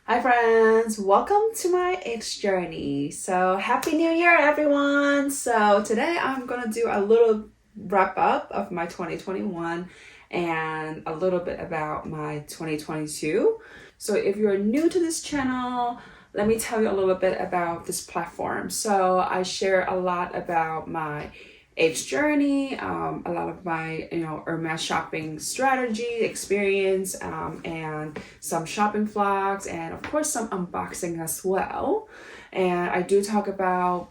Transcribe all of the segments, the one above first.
Hi friends, welcome to my age journey. So happy new year everyone. So today I'm gonna do a little wrap up of my 2021 and a little bit about my 2022. So if you're new to this channel, let me tell you a little bit about this platform. So I share a lot about my age journey, a lot of my Hermes shopping strategy experience, and some shopping vlogs, and of course some unboxing as well. And I do talk about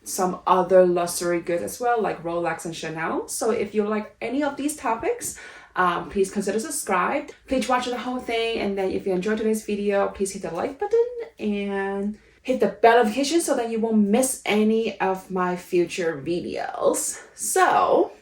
some other luxury goods as well, like Rolex and Chanel. So if you like any of these topics, please consider subscribe. Please watch the whole thing, and then if you enjoyed today's video, please hit the like button and hit the bell notification so that you won't miss any of my future videos. So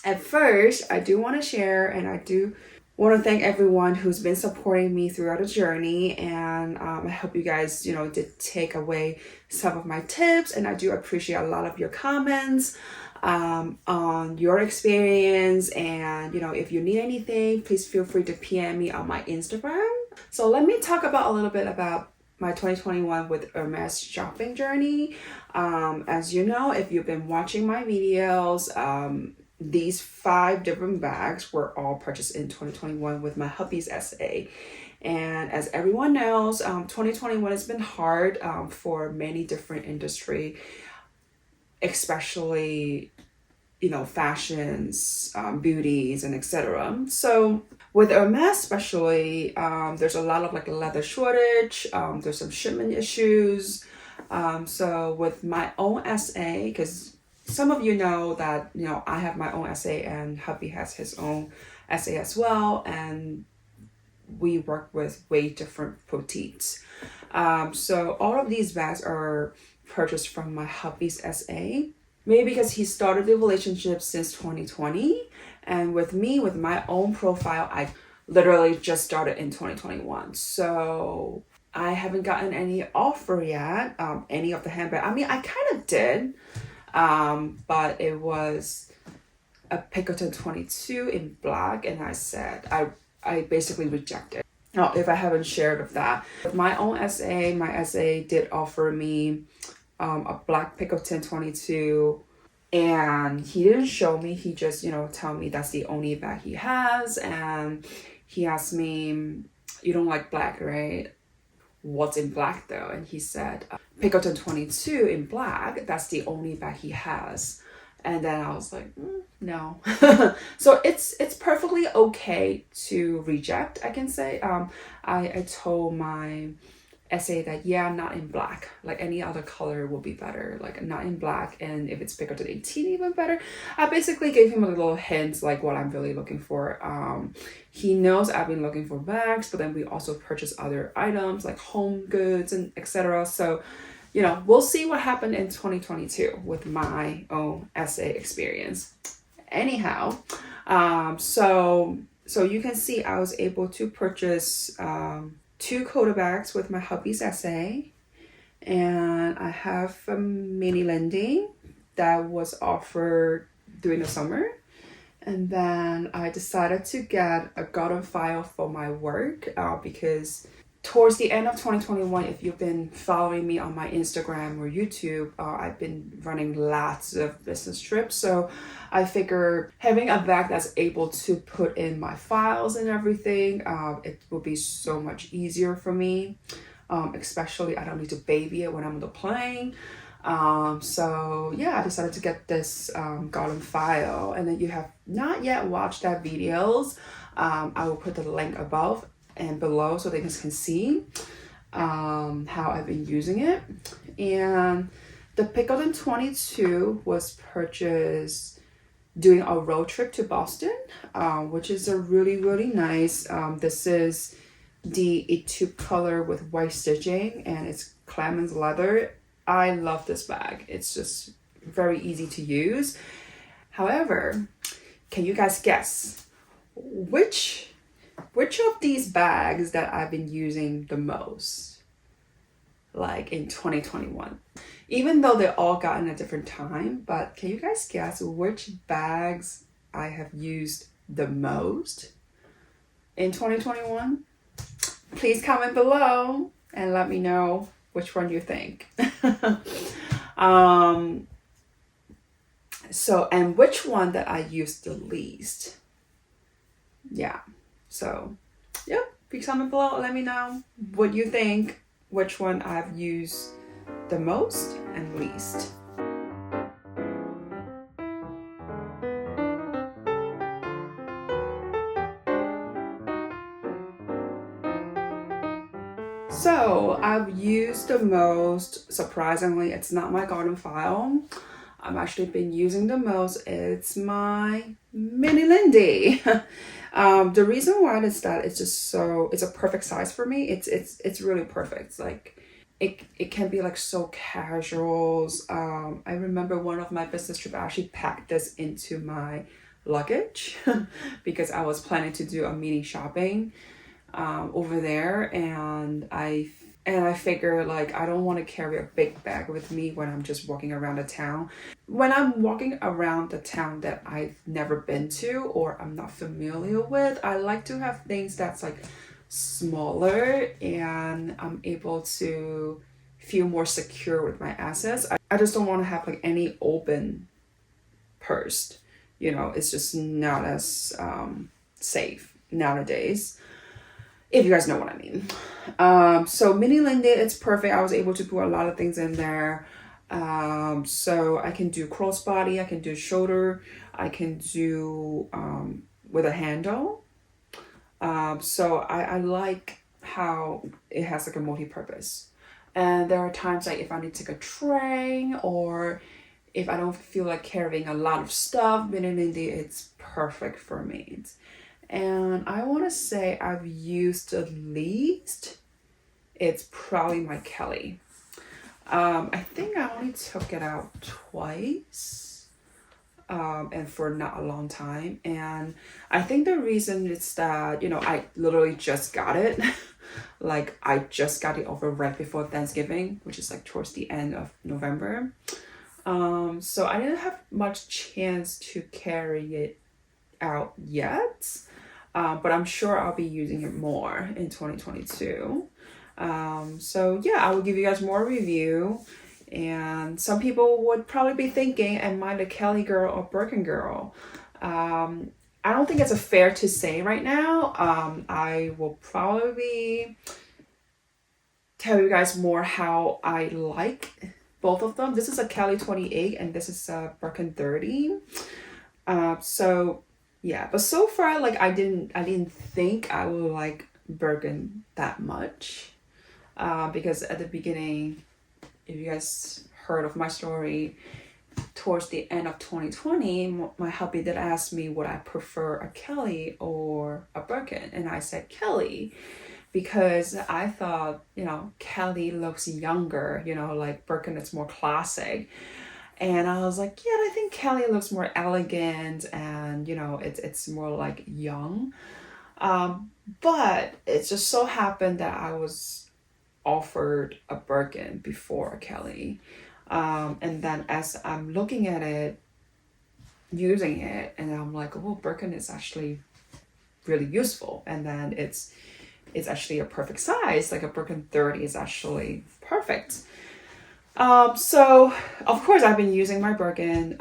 at first, I do want to share, and I do want to thank everyone who's been supporting me throughout the journey, and I hope you guys did take away some of my tips, and I do appreciate a lot of your comments on your experience. And if you need anything, please feel free to PM me on my Instagram. So let me talk about a little bit about my 2021 with Hermes shopping journey. As you know, if you've been watching my videos, these 5 different bags were all purchased in 2021 with my Hermes SA. And as everyone knows, 2021 has been hard for many different industry, especially fashions, beauties, and etc. So with Hermes especially, there's a lot of like a leather shortage, there's some shipment issues. So with my own SA, because some of you know that I have my own SA and hubby has his own SA as well, and we work with way different boutiques. So all of these bags are purchased from my hubby's SA. Maybe because he started the relationship since 2020, and with me, with my own profile, I literally just started in 2021. So I haven't gotten any offer yet, any of the handbag. I mean, I kind of did, but it was a Picotin 22 in black, and I said, I basically rejected. Now, if I haven't shared of that. With my own SA, my SA did offer me a black Picotin 22, and he didn't show me. He just tell me that's the only bag he has, and he asked me, you don't like black, right? What's in black though? And he said Picotin 22 in black, that's the only bag he has. And then I was like, no. So it's perfectly okay to reject, I can say. I told my SA that not in black, like any other color will be better, like not in black, and if it's Picotin 18 even better. I basically gave him a little hint like what I'm really looking for. He knows I've been looking for bags, but then we also purchase other items like home goods and etc. So we'll see what happened in 2022 with my own SA experience. Anyhow, so you can see I was able to purchase 2 QUOTA bags with my hubby's SA, and I have a mini lending that was offered during the summer. And then I decided to get a garden file for my work because towards the end of 2021, if you've been following me on my Instagram or YouTube, I've been running lots of business trips. So I figure having a bag that's able to put in my files and everything, it will be so much easier for me. Especially I don't need to baby it when I'm on the plane. So yeah, I decided to get this garden file. And then you have not yet watched that videos, I will put the link above and below so they can see how I've been using it. And the Picotin 22 was purchased doing a road trip to Boston, which is a really nice. This is the Etude color with white stitching, and it's Clemens leather. I love this bag. It's just very easy to use. However, can you guys guess which of these bags that I've been using the most, like in 2021? Even though they all got in a different time, but can you guys guess which bags I have used the most in 2021? please comment below and let me know which one you think. So, and which one that I use the least. Yeah. So, yeah, please comment below. Let me know what you think, which one I've used the most and least. So I've used the most, surprisingly, it's not my garden file. I've actually been using the most, it's my mini Lindy. The reason why is that it's just so, it's a perfect size for me. It's really perfect. Like it can be like so casuals. I remember one of my business trip, I actually packed this into my luggage because I was planning to do a mini shopping over there, and I figure like I don't want to carry a big bag with me when I'm just walking around the town. When I'm walking around the town that I've never been to or I'm not familiar with, I like to have things that's like smaller and I'm able to feel more secure with my assets. I just don't want to have like any open purse. You know, it's just not as safe nowadays, if you guys know what I mean. So mini Lindy, it's perfect. I was able to put a lot of things in there. So I can do crossbody, I can do shoulder, I can do with a handle. So I like how it has like a multi-purpose. And there are times like if I need to take a train or if I don't feel like carrying a lot of stuff, mini Lindy, it's perfect for me. And I want to say I've used the least, it's probably my Kelly. I think I only took it out twice, and for not a long time. And I think the reason is that, you know, I literally just got it. Like I just got it over right before Thanksgiving, which is like towards the end of November. So I didn't have much chance to carry it out yet. But I'm sure I'll be using it more in 2022. So yeah, I will give you guys more review. And some people would probably be thinking, am I the Kelly girl or Birkin girl? I don't think it's a fair to say right now. I will probably tell you guys more how I like both of them. This is a Kelly 28 and this is a Birkin 30. So yeah, but so far, like I didn't think I would like Birkin that much, because at the beginning, if you guys heard of my story, towards the end of 2020, my hubby did ask me would I prefer a Kelly or a Birkin, and I said Kelly because I thought, you know, Kelly looks younger, you know, like Birkin it's more classic. And I was like, yeah, I think Kelly looks more elegant and, you know, it's more like young. But it just so happened that I was offered a Birkin before a Kelly. And then as I'm looking at it, using it, and I'm like, oh, Birkin is actually really useful. And then it's actually a perfect size. Like a Birkin 30 is actually perfect. So of course I've been using my Birkin,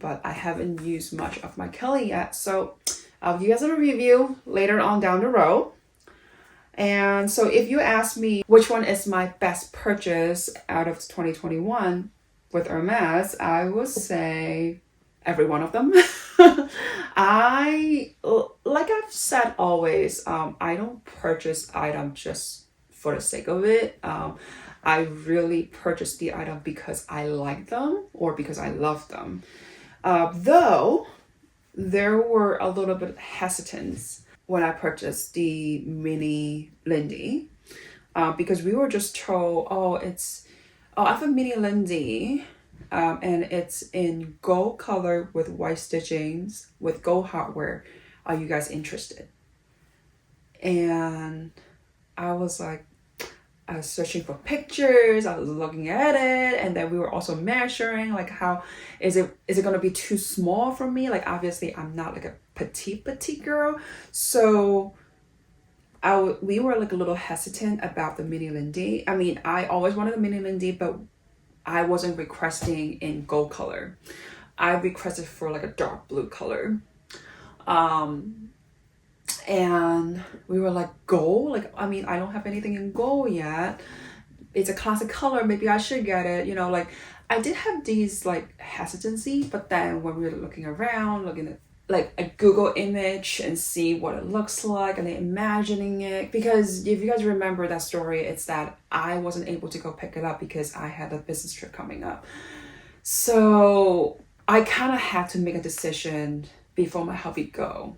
but I haven't used much of my Kelly yet. So I'll give you guys a review later on down the road. And so if you ask me which one is my best purchase out of 2021 with Hermes, I would say every one of them. Like I've said always, I don't purchase items just for the sake of it. I really purchased the item because I like them or because I love them. Though there were a little bit of hesitance when I purchased the mini Lindy, because we were just told, I have a mini Lindy, and it's in gold color with white stitchings with gold hardware. Are you guys interested? And I was like, I was searching for pictures, I was looking at it, and then we were also measuring like how is it going to be too small for me? Like obviously I'm not like a petite girl, so we were like a little hesitant about the mini Lindy. I mean, I always wanted a mini Lindy, but I wasn't requesting in gold color. I requested for like a dark blue color. And we were like, gold? Like, I mean, I don't have anything in gold yet. It's a classic color. Maybe I should get it. You know, like I did have these like hesitancy, but then when we were looking around, looking at like a Google image and see what it looks like and then imagining it, because if you guys remember that story, it's that I wasn't able to go pick it up because I had a business trip coming up. So I kind of had to make a decision before my hubby go.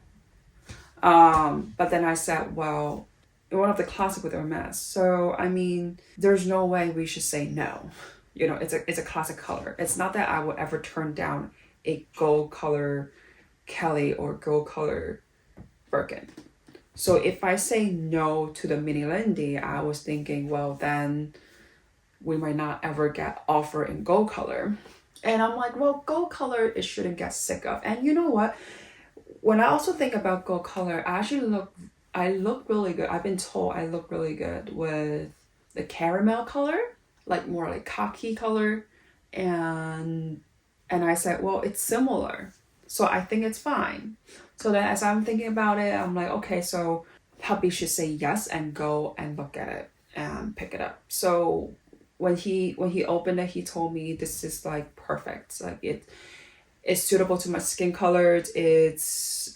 But then I said, well, one of the classic with Hermes. So, I mean, there's no way we should say no. You know, it's a classic color. It's not that I would ever turn down a gold color Kelly or gold color Birkin. So if I say no to the mini Lindy, I was thinking, well, then we might not ever get offer in gold color. And I'm like, well, gold color, it shouldn't get sick of. And you know what? When I also think about gold color, I look really good. I've been told I look really good with the caramel color, like more like khaki color. And I said, well, it's similar. So I think it's fine. So then as I'm thinking about it, I'm like, okay, so hubby should say yes and go and look at it and pick it up. So when he opened it, he told me this is like perfect. Like it's suitable to my skin color. It's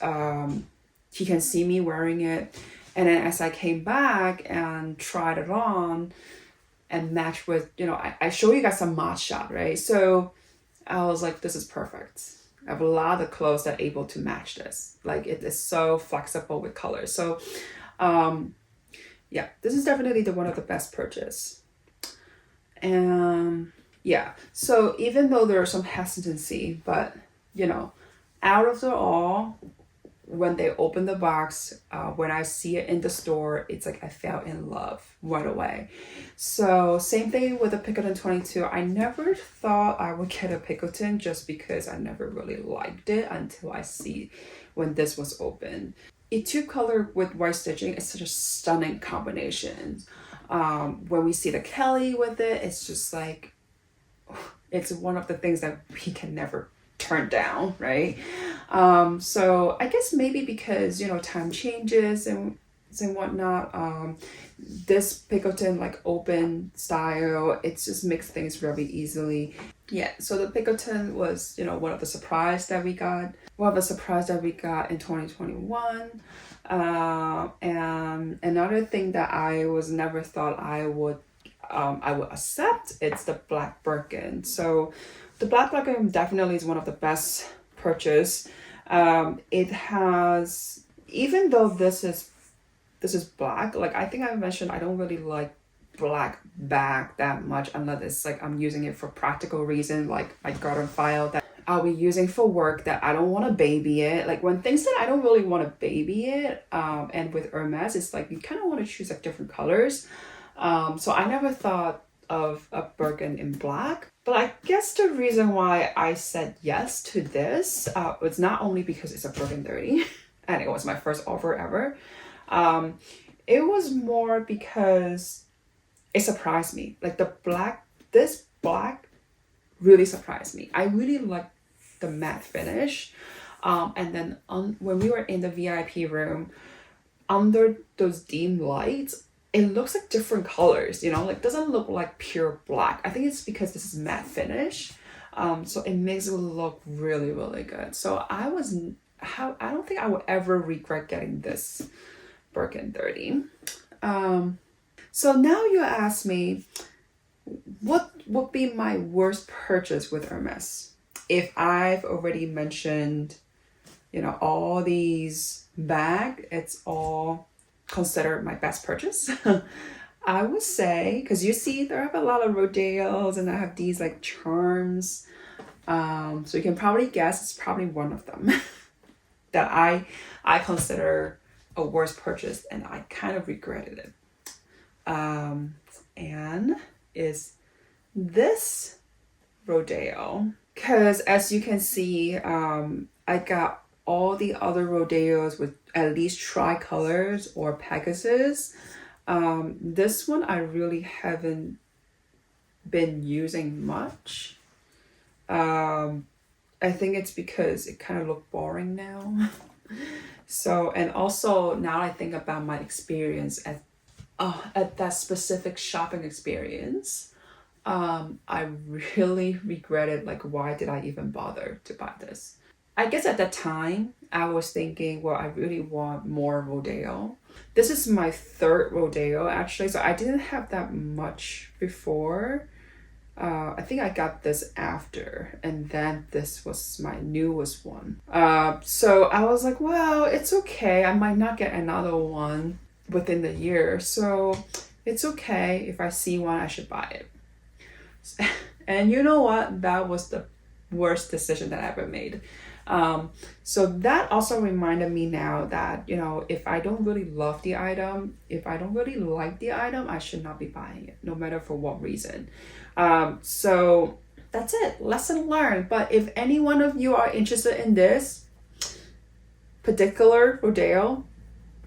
he can see me wearing it. And then as I came back and tried it on and matched with, you know, I show you guys some mod shot, right? So I was like, this is perfect. I have a lot of clothes that are able to match this. Like it is so flexible with colors. So yeah, this is definitely one of the best purchase. And yeah, so even though there are some hesitancy, but you know, out of it all, when they open the box, when I see it in the store, it's like I fell in love right away. So same thing with the Picotin 22. I never thought I would get a Picotin just because I never really liked it until I see when this was open. A tube color with white stitching is such a stunning combination. When we see the Kelly with it, it's just like, it's one of the things that we can never turn down, right? So I guess maybe because, you know, time changes and whatnot, this Picotin like open style, it just makes things really easily. Yeah, so the Picotin was, you know, one of the surprise that we got in 2021. And another thing that I was never thought I would accept, it's the black Birkin. So the black Birkin definitely is one of the best purchase. It has, even though this is black, like I think I mentioned, I don't really like black bag that much unless it's like I'm using it for practical reason, like my garden file that I'll be using for work that I don't want to baby it. Like when things that I don't really want to baby it, and with Hermes, it's like you kind of want to choose like different colors. So I never thought of a Birkin in black. But I guess the reason why I said yes to this was not only because it's a Birkin 30 and it was my first offer ever. It was more because it surprised me. Like this black really surprised me. I really liked the matte finish. And then when we were in the VIP room, under those dim lights, it looks like different colors, you know, like doesn't look like pure black. I think it's because this is matte finish. So it makes it look really, really good. So I don't think I would ever regret getting this Birkin 30. So now you ask me, what would be my worst purchase with Hermes? If I've already mentioned, you know, all these bags, it's all considered my best purchase. I would say, because you see there have a lot of rodeos and I have these like charms. So you can probably guess it's probably one of them that I consider a worst purchase and I kind of regretted it. And is this rodeo, because as you can see, I got all the other rodeos with at least try colors or Pegasus. This one I really haven't been using much. I think it's because it kind of looked boring now. So, and also now I think about my experience at that specific shopping experience, I really regretted, like, why did I even bother to buy this? I guess at that time I was thinking, well, I really want more rodeo. This is my third rodeo actually, so I didn't have that much before. I think I got this after, and then this was my newest one. So I was like, well, it's okay. I might not get another one within the year, so it's okay. If I see one, I should buy it. And you know what? That was the worst decision that I ever made. So that also reminded me now that, you know, if I don't really love the item, if I don't really like the item, I should not be buying it, no matter for what reason. So that's it, lesson learned. But if any one of you are interested in this particular rodeo,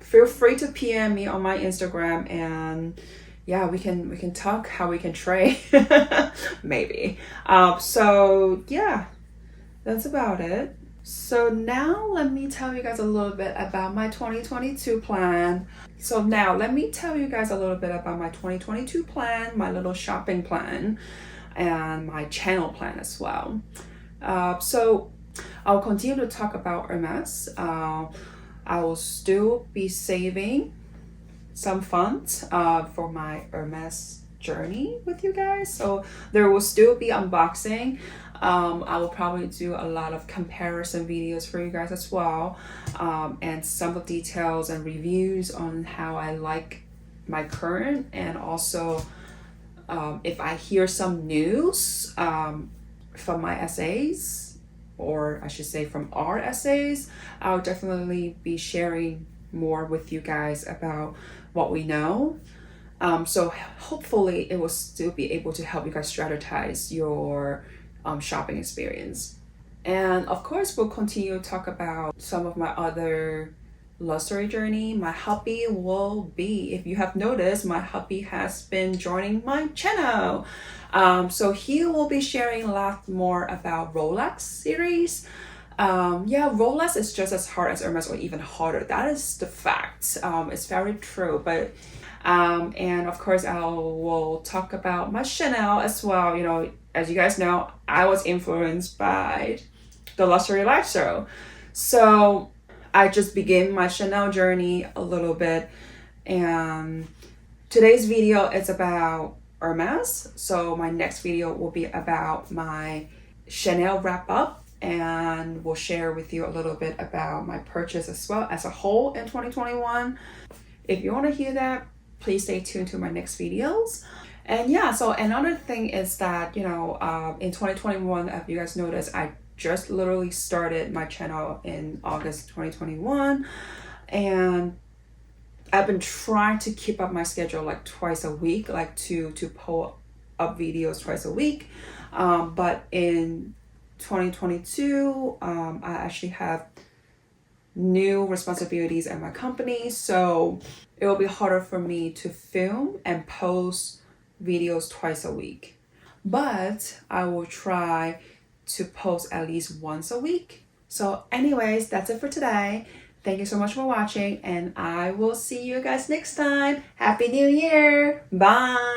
feel free to PM me on my Instagram, and yeah, we can talk how we can trade. Maybe. So yeah, that's about it. So now let me tell you guys a little bit about my 2022 plan. So now let me tell you guys a little bit about my 2022 plan, my little shopping plan, and my channel plan as well. So I'll continue to talk about Hermes. I will still be saving some funds for my Hermes journey with you guys. So there will still be unboxing. I will probably do a lot of comparison videos for you guys as well, and some of the details and reviews on how I like my current, and also if I hear some news from my essays, or I should say from our essays, I'll definitely be sharing more with you guys about what we know. So hopefully it will still be able to help you guys strategize your shopping experience. And of course, we'll continue to talk about some of my other luxury journey. My hubby will be, if you have noticed, my hubby has been joining my channel. So he will be sharing a lot more about Rolex series. Yeah, Rolex is just as hard as Hermes, or even harder. That is the fact. It's very true. But and of course, I will talk about my Chanel as well. You know, as you guys know, I was influenced by the luxury lifestyle. So I just began my Chanel journey a little bit. And today's video is about Hermes. So my next video will be about my Chanel wrap up, and we'll share with you a little bit about my purchase as well as a whole in 2021. If you want to hear that, please stay tuned to my next videos. And yeah, so another thing is that, you know, in 2021, if you guys noticed, I just literally started my channel in August 2021, and I've been trying to keep up my schedule like twice a week, like to pull up videos twice a week. But in 2022, I actually have new responsibilities at my company, so it will be harder for me to film and post videos twice a week. But I will try to post at least once a week. So anyways, that's it for today. Thank you so much for watching, and I will see you guys next time. Happy New Year! Bye!